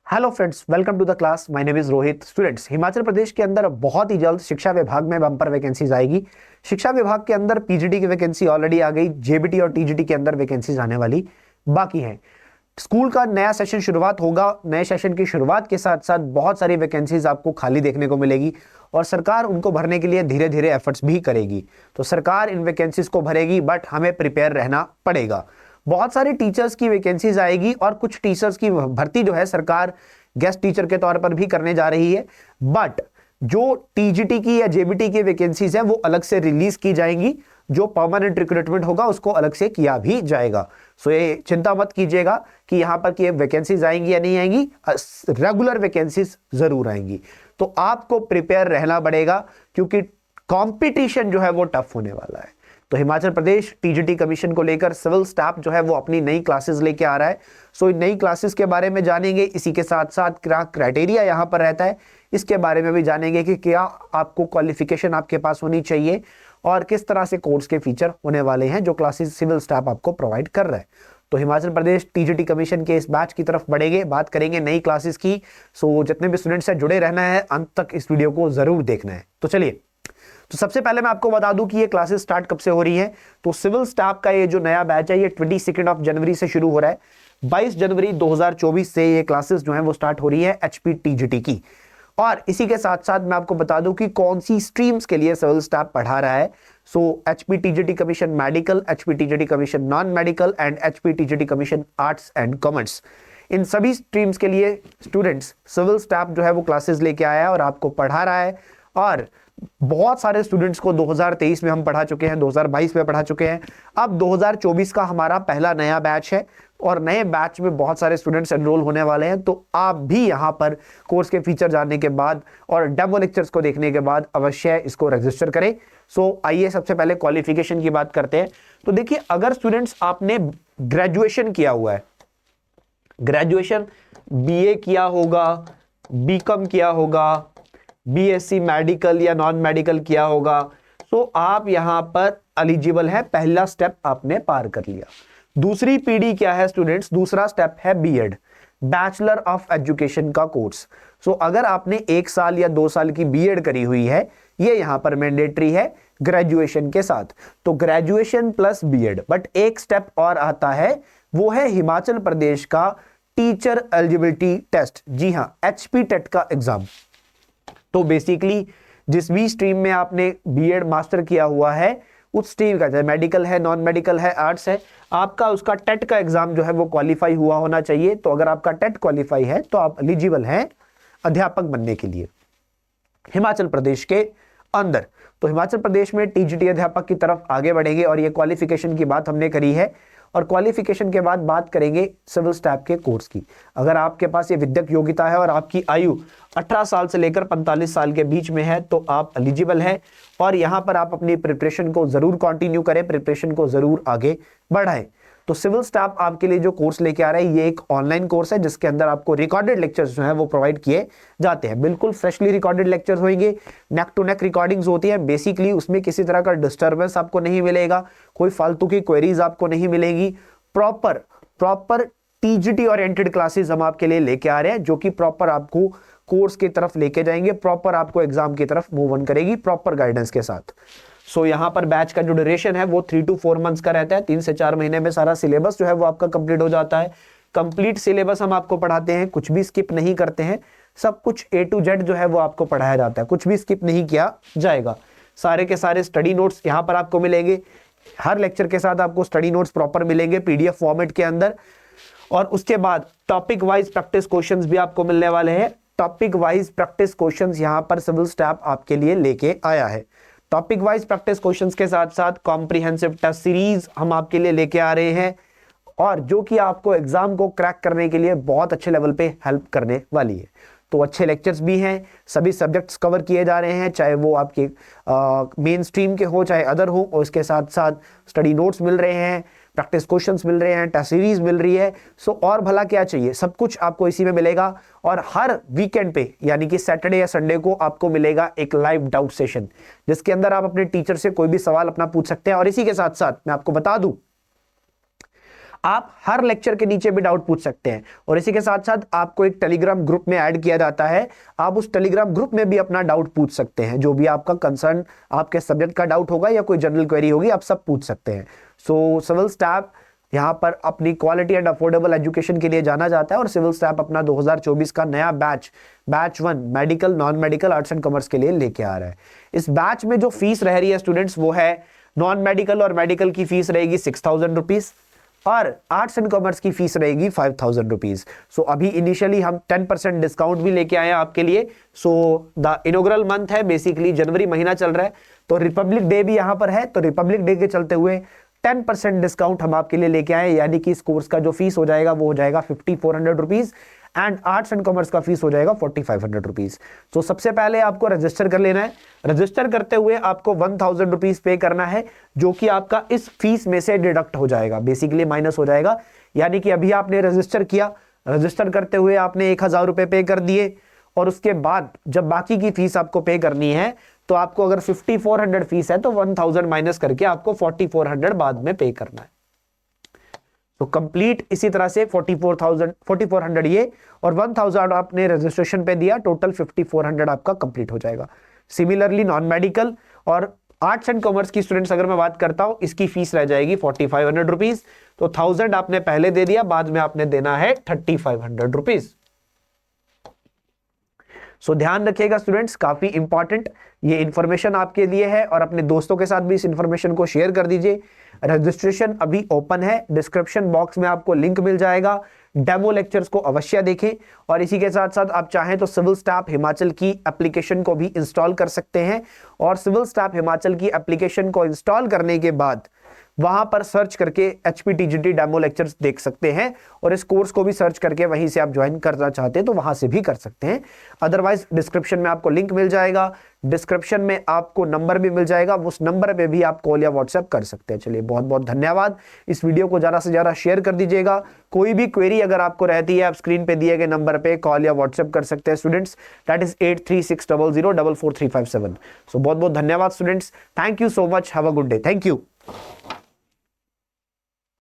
Hello friends, welcome to the class. My name is Rohit. Students, Himachal Pradesh के अंदर बहुत ही जल्द शिक्षा विभाग में बम्पर वैकेंसीज आएगी। शिक्षा विभाग के अंदर पीजीटी की वैकेंसी ऑलरेडी आ गई, जेबीटी और टीजीटी के अंदर वैकेंसीज आने वाली बाकी हैं। स्कूल का नया सेशन शुरुआत होगा। नए सेशन की शुरुआत के साथ साथ बहुत सारी वैकेंसीज आपको खाली देखने को मिलेगी और सरकार उनको भरने के लिए धीरे धीरे एफर्ट्स भी करेगी। तो सरकार इन वैकेंसीज को भरेगी, बट हमें प्रिपेयर रहना पड़ेगा। बहुत सारे टीचर्स की वैकेंसीज आएगी और कुछ टीचर्स की भर्ती जो है सरकार गेस्ट टीचर के तौर पर भी करने जा रही है। बट जो टीजीटी की या जेबीटी की वैकेंसीज है वो अलग से रिलीज की जाएंगी। जो परमानेंट रिक्रूटमेंट होगा उसको अलग से किया भी जाएगा। सो ये चिंता मत कीजिएगा कि यहां पर कि वैकेंसीज आएंगी या नहीं आएंगी, रेगुलर वैकेंसीज जरूर आएंगी। तो आपको प्रिपेयर रहना पड़ेगा क्योंकि कंपटीशन जो है वो टफ होने वाला है। तो हिमाचल प्रदेश टीजीटी कमीशन को लेकर सिविल स्टाफ जो है वो अपनी नई क्लासेस लेके आ रहा है। सो इन नई क्लासेस के बारे में जानेंगे। इसी के साथ साथ क्या क्राइटेरिया यहाँ पर रहता है इसके बारे में भी जानेंगे कि क्या आपको क्वालिफिकेशन आपके पास होनी चाहिए और किस तरह से कोर्स के फीचर होने वाले हैं जो क्लासेस सिविल स्टाफ आपको प्रोवाइड कर रहा है। तो हिमाचल प्रदेश टीजीटी कमीशन के इस बैच की तरफ बढ़ेंगे, बात करेंगे नई क्लासेस की। सो जितने भी स्टूडेंट्स हैं जुड़े रहना है, अंत तक इस वीडियो को जरूर देखना है। तो चलिए, तो सबसे पहले मैं आपको बता दूं कि ये क्लासेस स्टार्ट कब से हो रही हैं। तो सिविल स्टाफ का ये जो नया बैच है ये 22 जनवरी से शुरू हो रहा है। 22 जनवरी 2024 से ये क्लासेस जो हैं वो स्टार्ट हो रही है एचपी टीजीटी की। और इसी के साथ साथ मैं आपको बता दूं कि कौन सी स्ट्रीम्स के लिए सिविल स्टाफ पढ़ा रहा है। So HP TGT commission medical, HP TGT commission non medical and HP TGT commission arts and commerce, इन सभी स्ट्रीम्स के लिए स्टूडेंट्स सिविल स्टाफ जो है वो क्लासेस लेके आया है और आपको पढ़ा रहा है। और बहुत सारे स्टूडेंट्स को 2023 में हम पढ़ा चुके हैं, 2022 में पढ़ा चुके हैं। अब 2024 का हमारा पहला नया बैच है और नए बैच में बहुत सारे स्टूडेंट्स एनरोल होने वाले हैं। तो आप भी यहां पर कोर्स के फीचर जानने के बाद और डेमो लेक्चर्स को देखने के बाद अवश्य इसको रजिस्टर करें। सो आइए सबसे पहले क्वालिफिकेशन की बात करते हैं। तो देखिए, अगर स्टूडेंट्स आपने ग्रेजुएशन किया हुआ है, ग्रेजुएशन बीए किया होगा, बीकॉम किया होगा, बीएससी मेडिकल या नॉन मेडिकल किया होगा, तो आप यहां पर एलिजिबल है। पहला स्टेप आपने पार कर लिया। दूसरी पीढ़ी क्या है स्टूडेंट्स? दूसरा स्टेप है बीएड, बैचलर ऑफ एजुकेशन का कोर्स। सो अगर आपने 1 साल या 2 साल की बीएड करी हुई है, ये यहां पर मैंडेटरी है ग्रेजुएशन के साथ। तो ग्रेजुएशन प्लस बीएड। बट एक स्टेप और आता है, वो है हिमाचल प्रदेश का टीचर एलिजिबिलिटी टेस्ट। जी हां, एचपी टेट का एग्जाम। तो बेसिकली जिस भी स्ट्रीम में आपने बीएड मास्टर किया हुआ है उस स्ट्रीम का, चाहे मेडिकल है, नॉन मेडिकल है, आर्ट्स है, आपका उसका टेट का एग्जाम जो है वो क्वालिफाई हुआ होना चाहिए। तो अगर आपका टेट क्वालिफाई है तो आप एलिजिबल हैं अध्यापक बनने के लिए हिमाचल प्रदेश के अंदर। तो हिमाचल प्रदेश में टीजीटी अध्यापक की तरफ आगे बढ़ेंगे और ये क्वालिफिकेशन की बात हमने करी है। और क्वालिफिकेशन के बाद बात करेंगे सिविल स्टाफ के कोर्स की। अगर आपके पास ये विद्यक योग्यता है और आपकी आयु 18 साल से लेकर 45 साल के बीच में है तो आप एलिजिबल हैं। और यहां पर आप अपनी प्रिपरेशन को जरूर कंटिन्यू करें, प्रिपरेशन को जरूर आगे बढ़ाएं। तो सिविल स्टाफ आपके लिए जो कोर्स लेके आ रहा है ये एक ऑनलाइन कोर्स है जिसके अंदर आपको रिकॉर्डेड लेक्चर्स जो है वो प्रोवाइड किए जाते हैं। बिल्कुल फ्रेशली रिकॉर्डेड लेक्चर्स होंगे, नेक टू नेक रिकॉर्डिंग्स होती है। बेसिकली उसमें किसी तरह का डिस्टर्बेंस आपको नहीं मिलेगा, कोई फालतू की क्वेरीज आपको नहीं मिलेगी। प्रॉपर टीजीटी ओरिएंटेड क्लासेस हम आपके लिए लेके आ रहे हैं जो कि प्रॉपर आपको कोर्स की तरफ लेके जाएंगे, प्रॉपर आपको एग्जाम की तरफ मूव ऑन करेगी प्रॉपर गाइडेंस के साथ। सो यहां पर बैच का जो ड्यूरेशन है वो 3 to 4 मंथ्स का रहता है। 3 से 4 महीने में सारा सिलेबस जो है वो आपका कंप्लीट हो जाता है। कंप्लीट सिलेबस हम आपको पढ़ाते हैं, कुछ भी स्किप नहीं करते हैं। सब कुछ A to Z जो है वो आपको पढ़ाया जाता है, कुछ भी स्किप नहीं किया जाएगा। सारे के सारे स्टडी नोट्स यहां पर आपको मिलेंगे। हर लेक्चर के साथ आपको स्टडी नोट्स प्रॉपर मिलेंगे पीडीएफ फॉर्मेट के अंदर। और उसके बाद टॉपिक वाइज प्रैक्टिस क्वेश्चंस भी आपको मिलने वाले हैं। टॉपिक वाइज प्रैक्टिस क्वेश्चंस यहां पर सिविल स्टाफ आपके लिए लेके आया है। टॉपिक वाइज प्रैक्टिस क्वेश्चंस के साथ साथ कॉम्प्रिहेंसिव टेस्ट सीरीज हम आपके लिए लेके आ रहे हैं और जो कि आपको एग्जाम को क्रैक करने के लिए बहुत अच्छे लेवल पे हेल्प करने वाली है। तो अच्छे लेक्चर्स भी हैं, सभी सब्जेक्ट्स कवर किए जा रहे हैं, चाहे वो आपके मेन स्ट्रीम के हो चाहे अदर हो। और इसके साथ साथ स्टडी नोट्स मिल रहे हैं, प्रैक्टिस क्वेश्चंस मिल रहे हैं, टेस्ट सीरीज मिल रही है। सो और भला क्या चाहिए, सब कुछ आपको इसी में मिलेगा। और हर वीकेंड पे यानी कि सैटरडे या संडे को आपको मिलेगा एक लाइव डाउट सेशन जिसके अंदर आप अपने टीचर से कोई भी सवाल अपना पूछ सकते हैं। और इसी के साथ साथ मैं आपको बता दूं, आप हर लेक्चर के नीचे भी डाउट पूछ सकते हैं। और इसी के साथ साथ आपको एक टेलीग्राम ग्रुप में ऐड किया जाता है, आप उस टेलीग्राम ग्रुप में भी अपना डाउट पूछ सकते हैं। जो भी आपका कंसर्न, आपके सब्जेक्ट का डाउट होगा या कोई जनरल क्वेरी होगी, आप सब पूछ सकते हैं। सो सिविल स्टाफ यहाँ पर अपनी क्वालिटी एंड अफोर्डेबल एजुकेशन के लिए जाना जाता है और सिविल स्टाफ अपना 2024 का नया batch 1 medical, non medical, arts and commerce के लिए लेके आ रहा है। इस बैच में जो फीस रह रही है स्टूडेंट्स, वो है नॉन मेडिकल और मेडिकल की फीस रहेगी 6,000 रुपीज और आर्ट्स एंड कॉमर्स की फीस रहेगी 5,000 रुपीज। सो अभी इनिशियली हम 10% डिस्काउंट भी लेके आए हैं आपके लिए। सो द इनॉग्रल मंथ है, बेसिकली जनवरी महीना चल रहा है, तो रिपब्लिक डे भी यहाँ पर है, तो रिपब्लिक डे के चलते हुए 10% डिस्काउंट हम आपके लिए लेके आए, यानी कि इस कोर्स का जो फीस हो जाएगा वो हो जाएगा 5,400 rupees and arts and commerce का फीस हो जाएगा 4,500 रुपीज। तो सबसे पहले आपको रजिस्टर कर लेना है। रजिस्टर करते हुए आपको 1,000 रुपीज पे करना है, जो कि आपका इस फीस में से डिडक्ट हो जाएगा, बेसिकली माइनस हो जाएगा। यानी कि अभी आपने रजिस्टर किया, रजिस्टर करते हुए आपने 1,000 रुपए पे कर दिए और उसके बाद जब बाकी की फीस आपको पे करनी है तो आपको अगर 5,400 फीस है तो 1,000 माइनस करके आपको 4,400 बाद में पे करना है। तो कंप्लीट इसी तरह से 4,400 ये और 1,000 आपने रजिस्ट्रेशन पे दिया, टोटल 5,400 आपका कंप्लीट हो जाएगा। सिमिलरली नॉन मेडिकल और आर्ट्स एंड कॉमर्स की स्टूडेंट्स अगर मैं बात करता हूं, इसकी फीस रह जाएगी 4,500 रुपीज। तो 1,000 आपने पहले दे दिया, बाद में आपने देना है 3,500 रुपीज। सो ध्यान रखिएगा स्टूडेंट्स, काफी इंपॉर्टेंट ये इंफॉर्मेशन आपके लिए है और अपने दोस्तों के साथ भी इस इंफॉर्मेशन को शेयर कर दीजिए। रजिस्ट्रेशन अभी ओपन है, डिस्क्रिप्शन बॉक्स में आपको लिंक मिल जाएगा। डेमो लेक्चर्स को अवश्य देखें और इसी के साथ साथ आप चाहें तो सिविल स्टाफ हिमाचल की एप्लीकेशन को भी इंस्टॉल कर सकते हैं और सिविल स्टाफ हिमाचल की एप्लीकेशन को इंस्टॉल करने के बाद वहां पर सर्च करके HPTGT डेमो लेक्चर्स देख सकते हैं और इस कोर्स को भी सर्च करके वहीं से आप ज्वाइन करना चाहते हैं तो वहां से भी कर सकते हैं। अदरवाइज डिस्क्रिप्शन में आपको लिंक मिल जाएगा, डिस्क्रिप्शन में आपको नंबर भी मिल जाएगा, उस नंबर पे भी आप कॉल या व्हाट्सएप कर सकते हैं। चलिए बहुत बहुत धन्यवाद। इस वीडियो को ज्यादा से ज्यादा शेयर कर दीजिएगा। कोई भी क्वेरी अगर आपको रहती है, आप स्क्रीन पे दिए गए नंबर पे कॉल या व्हाट्सएप कर सकते हैं स्टूडेंट्स, दैट इज 8360044357। सो बहुत बहुत धन्यवाद students, thank you so much, have a good day, thank you.